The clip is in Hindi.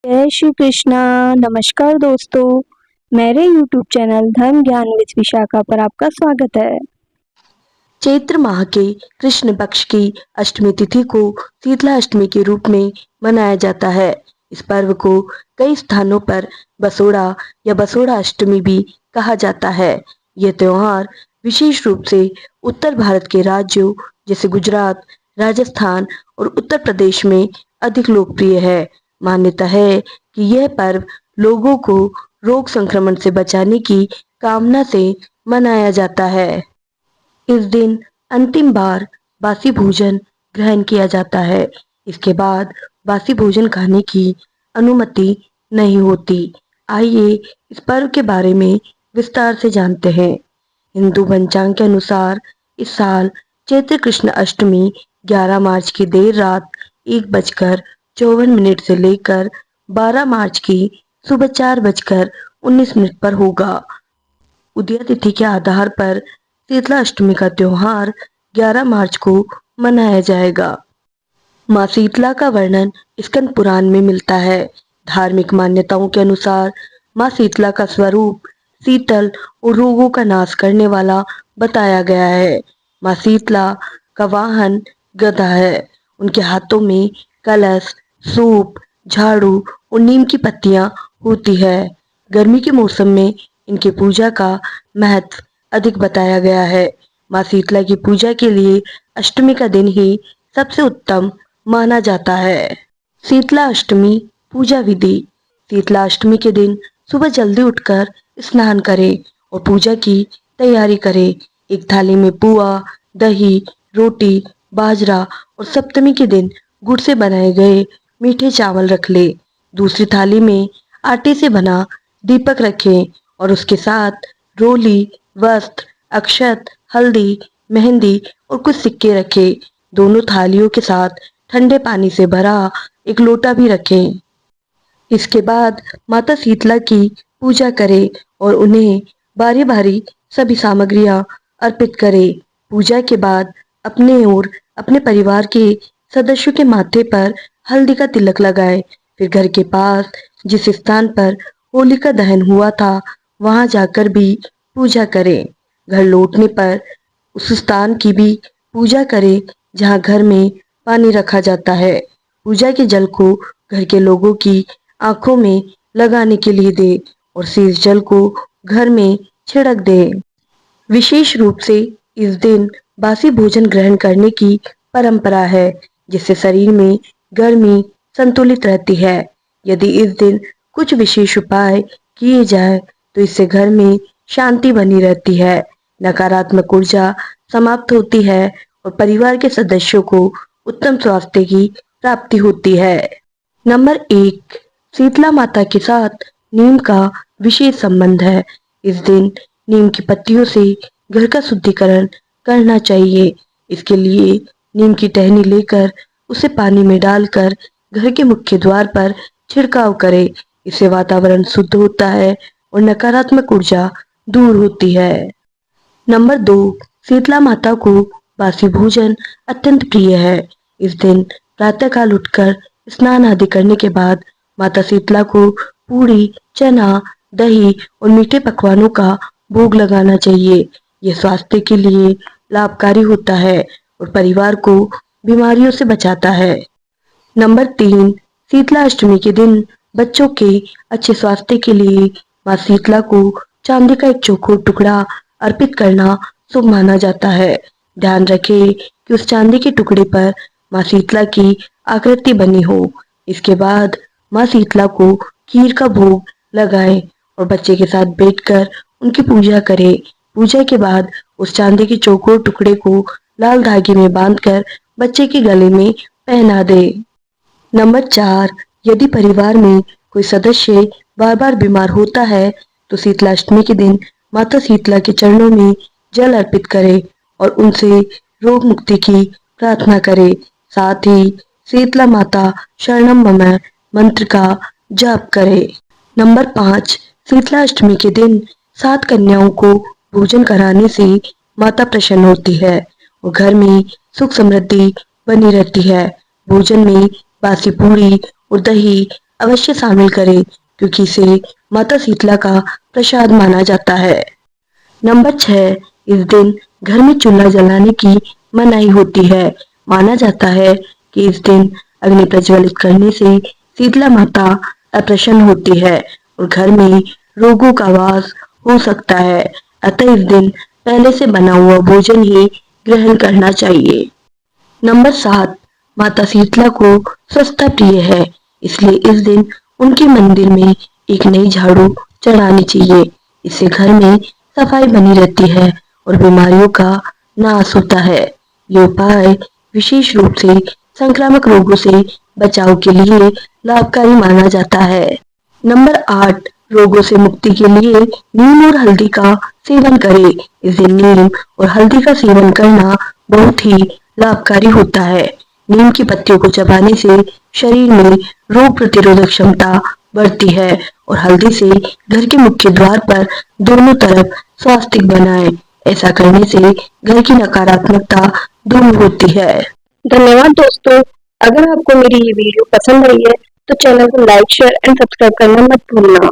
जय श्री कृष्णा। नमस्कार दोस्तों, मेरे YouTube चैनल धर्म ज्ञान विद विशाखा पर आपका स्वागत है। चैत्र माह के कृष्ण पक्ष की अष्टमी तिथि को शीतला अष्टमी के रूप में मनाया जाता है। इस पर्व को कई स्थानों पर बसोड़ा या बसोड़ा अष्टमी भी कहा जाता है। यह त्योहार विशेष रूप से उत्तर भारत के राज्यों जैसे गुजरात, राजस्थान और उत्तर प्रदेश में अधिक लोकप्रिय है। मान्यता है कि यह पर्व लोगों को रोग संक्रमण से बचाने की कामना से मनाया जाता है। इस दिन अंतिम बार बासी भोजन ग्रहण किया जाता है। इसके बाद बासी भोजन खाने की अनुमति नहीं होती। आइए इस पर्व के बारे में विस्तार से जानते हैं। हिंदू पंचांग के अनुसार इस साल चैत्र कृष्ण अष्टमी 11 मार्च की देर रात 1:54 से लेकर 12 मार्च की सुबह 4:19 पर होगा। उदय तिथि के आधार पर शीतला अष्टमी का त्योहार 11 मार्च को मनाया जाएगा। माँ शीतला का वर्णन स्कंद पुराण में मिलता है। धार्मिक मान्यताओं के अनुसार माँ शीतला का स्वरूप शीतल और रोगों का नाश करने वाला बताया गया है। माँ शीतला का वाहन गधा है। उनके हाथों में कलश, सूप, झाड़ू और नीम की पत्तियां होती है। गर्मी के मौसम में इनकी पूजा का महत्व अधिक बताया गया है। माँ शीतला की पूजा के लिए अष्टमी का दिन ही सबसे उत्तम माना जाता है। शीतला अष्टमी पूजा विधि। शीतला अष्टमी के दिन सुबह जल्दी उठकर स्नान करें और पूजा की तैयारी करें। एक थाली में पुआ, दही, रोटी, बाजरा और सप्तमी के दिन गुड़ से बनाए गए मीठे चावल रख ले। दूसरी थाली में आटे से बना दीपक रखें और उसके साथ रोली, वस्त्र, अक्षत, हल्दी, मेहंदी और कुछ सिक्के रखें। दोनों थालियों के साथ ठंडे पानी से भरा एक लोटा भी रखें। इसके बाद माता शीतला की पूजा करें और उन्हें बारी बारी सभी सामग्रियां अर्पित करें। पूजा के बाद अपने और अपने परिवार के सदस्यों के माथे पर हल्दी का तिलक लगाएं। फिर घर के पास जिस स्थान पर होलिका दहन हुआ था वहां जाकर भी पूजा करें। घर लौटने पर उस स्थान की भी पूजा करें जहां घर में पानी रखा जाता है। पूजा के जल को घर के लोगों की आंखों में लगाने के लिए दे और शेष जल को घर में छिड़क दे। विशेष रूप से इस दिन बासी भोजन ग्रहण करने की परंपरा है, जिससे शरीर में गर्मी संतुलित रहती है। यदि इस दिन कुछ विशेष उपाय किए जाए तो इससे घर में शांति बनी रहती है, नकारात्मक ऊर्जा समाप्त होती है और परिवार के सदस्यों को उत्तम स्वास्थ्य की प्राप्ति होती है। नंबर 1, शीतला माता के साथ नीम का विशेष संबंध है। इस दिन नीम की पत्तियों से घर का शुद्धिकरण करना चाहिए। इसके लिए नीम की टहनी लेकर उसे पानी में डालकर घर के मुख्य द्वार पर छिड़काव करें। इससे वातावरण शुद्ध होता है और नकारात्मक ऊर्जा दूर होती है। नंबर 2, शीतला माता को बासी भोजन अत्यंत प्रिय है। इस दिन प्रातःकाल उठकर स्नान आदि करने के बाद माता शीतला को पूरी, चना, दही और मीठे पकवानों का भोग लगाना चाहिए। यह स्वास्थ्य के लिए लाभकारी होता है और परिवार को बीमारियों से बचाता है। नंबर 3, शीतला अष्टमी के दिन बच्चों के अच्छे स्वास्थ्य के लिए माँ शीतला को चांदी का एक चौकोर टुकड़ा अर्पित करना शुभ माना जाता है। ध्यान रखें कि उस चांदी के टुकड़े पर माँ शीतला की आकृति बनी हो। इसके बाद माँ शीतला को खीर का भोग लगाएं और बच्चे के साथ बैठकर उनकी पूजा करें। पूजा के बाद उस चांदी के चौकोर टुकड़े को लाल धागे में बांधकर बच्चे के गले में पहना दे। नंबर 4, यदि परिवार में कोई सदस्य बार बार बीमार होता है तो शीतला अष्टमी के दिन माता शीतला के चरणों में जल अर्पित करें और उनसे रोग मुक्ति की प्रार्थना करें। साथ ही शीतला माता शरणम मम मंत्र का जाप करें। नंबर 5, शीतला अष्टमी के दिन 7 कन्याओं को भोजन कराने से माता प्रसन्न होती है और घर में सुख समृद्धि बनी रहती है। भोजन में बासी पूरी और दही, अवश्य शामिल करें क्योंकि इसे माता शीतला का प्रसाद माना जाता है। नंबर 6, इस दिन घर में चूल्हा जलाने की मनाही होती है। माना जाता है कि इस दिन अग्नि प्रज्वलित करने से शीतला माता अप्रसन्न होती है और घर में रोगों का वास हो सकता है। अतः इस दिन पहले से बना हुआ भोजन ही ग्रहण करना चाहिए। नंबर 7, माता शीतला को स्वच्छता प्रिय है, इसलिए इस दिन उनके मंदिर में एक नई झाड़ू चढ़ानी चाहिए। इससे घर में सफाई बनी रहती है और बीमारियों का नाश होता है। ये उपाय विशेष रूप से संक्रामक रोगों से बचाव के लिए लाभकारी माना जाता है। नंबर 8, रोगों से मुक्ति के लिए नीम और हल्दी का सेवन करें। इस दिन नीम और हल्दी का सेवन करना बहुत ही लाभकारी होता है। नीम की पत्तियों को चबाने से शरीर में रोग प्रतिरोधक क्षमता बढ़ती है और हल्दी से घर के मुख्य द्वार पर दोनों तरफ स्वास्तिक बनाएं। ऐसा करने से घर की नकारात्मकता दूर होती है। धन्यवाद दोस्तों। अगर आपको मेरी ये वीडियो पसंद आई है तो चैनल को लाइक, शेयर एंड सब्सक्राइब करना मत भूलना।